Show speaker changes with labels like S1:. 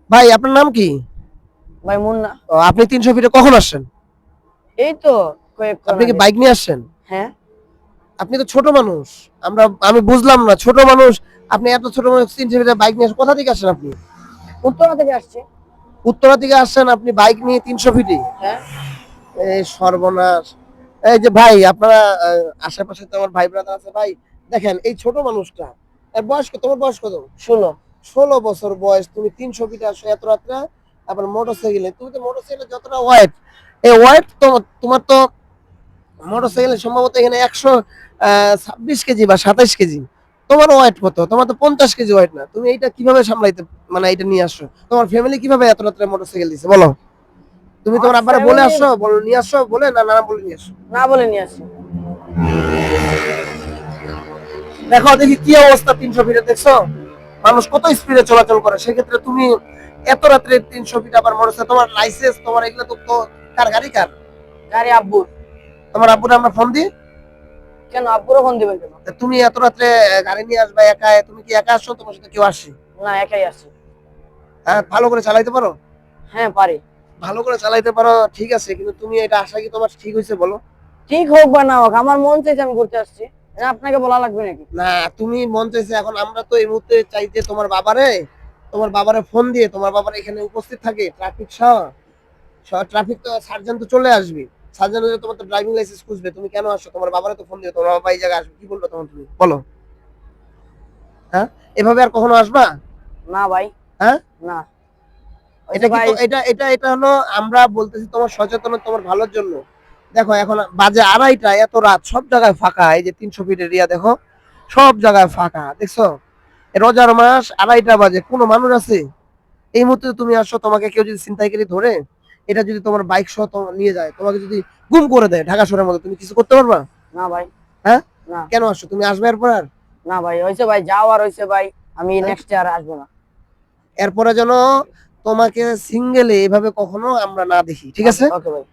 S1: ভাই আপনার নাম কি?
S2: ভাই মুন্না।
S1: আপনি 300 ফিটে কখন আসছেন?
S2: এই তো কয়েকক্ষণ
S1: আপনি কি
S2: আগে।
S1: বাইক নিয়ে আসছেন?
S2: হ্যাঁ।
S1: আপনি তো ছোট মানুষ। আমি বুঝলাম না, ছোট মানুষ আপনি এত ছোট মানুষ 300 ফিটে বাইক নিয়ে কোথা থেকে আসছেন আপনি?
S2: উত্তরা থেকে আসছে।
S1: উত্তরা থেকে আসছেন আপনি বাইক নিয়ে 300 ফিটে?
S2: হ্যাঁ।
S1: এই সর্বনাশ। এই যে ভাই আপনারা আশেপাশে তো আমার ভাই ব্রাদার আছে ভাই, দেখেন এই ছোট মানুষটা, এর বয়স কত? তোমার বয়স কত?
S2: 16।
S1: 16 বছর বয়স, তুমি 300 ফিটে আসো এত রাত্রে। আবার মোটরসাইকেলে, তুমি তো মোটরসাইকেলে যতটা ওয়েট, এই ওয়েট তো তোমার তো মোটরসাইকেলে সম্ভবত এখানে 126 কেজি বা 27 কেজি। তোমার ওয়েট কত? তোমার তো 50 কেজি ওয়েট না। তুমি এইটা কিভাবে সামলাইতে, মানে এটা নিয়ে আসছো? তোমার ফ্যামিলি কিভাবে এত রাত্রে মোটরসাইকেল দিছে বলো? তুমি
S2: আমার
S1: তোমার আব্বারে বলে
S2: ফ্যামিলির
S1: আসো, বলে নিয়ে আসো, বলে না না বলে নিয়ে আসো?
S2: না বলে নিয়ে আসি।
S1: দেখো দেখি কি অবস্থা, 300 ফিটে দেখছো মানুষ কত স্পিডে চলাচল করে, সেক্ষেত্রে তুমি এত রাত্রে 300 ফিট আবার মোটরসাইকেল, তোমার লাইসেন্স তোমার এগুলো তো কার গাড়ি কার?
S2: গাড়ি আব্বুর।
S1: তোমার আব্বুরে আমরা ফোন দিই।
S2: কেন আব্বুরও ফোন দিবেন কেন?
S1: তা তুমি এত রাত্রে গাড়ি নিয়ে আসবা একা? তুমি কি একা আসছো, তোমার সাথে কেউ আসে?
S2: না একাই আসি।
S1: হ্যাঁ, ভালো করে চালাইতে পারো?
S2: হ্যাঁ পারি।
S1: ভালো করে চালাইতে পারো ঠিক আছে, কিন্তু তুমি এটা আসা কি তোমার ঠিক হয়েছে বলো?
S2: ঠিক হোক বা না হোক আমার মন চাইছে আমি ঘুরতে আসছি। এটা আপনাকে বলা লাগবে নাকি?
S1: না, তুমি মন চাইছে, এখন আমরা তো এই মুহূর্তে চাইতে তোমার বাবারে ফোন দিয়ে তোমার বাবার এখানে উপস্থিত থাকে ট্রাফিক সহ, ট্রাফিক তো সার্জন তো চলে আসবে। সার্জন তোমার তো ড্রাইভিং লাইসেন্স খুঁজবে, তুমি কেন আসছো? তোমার বাবারে তো ফোন দিও, তোমার বাবা এই জায়গায় আসবে, কি বলবে তখন তুমি বলো? হ্যাঁ, এভাবে আর কখনো আসবা?
S2: না ভাই।
S1: হ্যাঁ,
S2: না।
S1: এটা কি
S2: ভাই
S1: তো এটা হলো, আমরা বলতেছি তোমার সচেতনতা, তোমার ভালোর জন্য। দেখো এখন বাজে 2:30, এত রাত, সব জায়গায় ফাঁকা। এই যে 300 ফিট এরিয়া দেখো, সব জায়গায় ফাঁকা, দেখছো? রোজার মাস, 2:30 বাজে, কোনো মানুষ আছে? এই মুহূর্তে তুমি আসো, তোমাকে কেউ যদি ছিনতাইকারী ধরে, এটা যদি তোমার বাইক সহ নিয়ে যায়, তোমাকে যদি গুম করে দেয় ঢাকা শহরের মধ্যে, তুমি কিছু করতে পারবা?
S2: না ভাই।
S1: হ্যাঁ,
S2: না।
S1: কেন আসছো? তুমি আসবে এরপর আর?
S2: না ভাই হয়েছে ভাই, যাও আর হয়েছে ভাই। আমি
S1: হ্যাঁ?
S2: নেক্সট আর আসবো না।
S1: এরপরে যেন তোমাকে সিঙ্গেলে এভাবে কখনো আমরা না দেখি, ঠিক আছে?
S2: ওকে ভাই।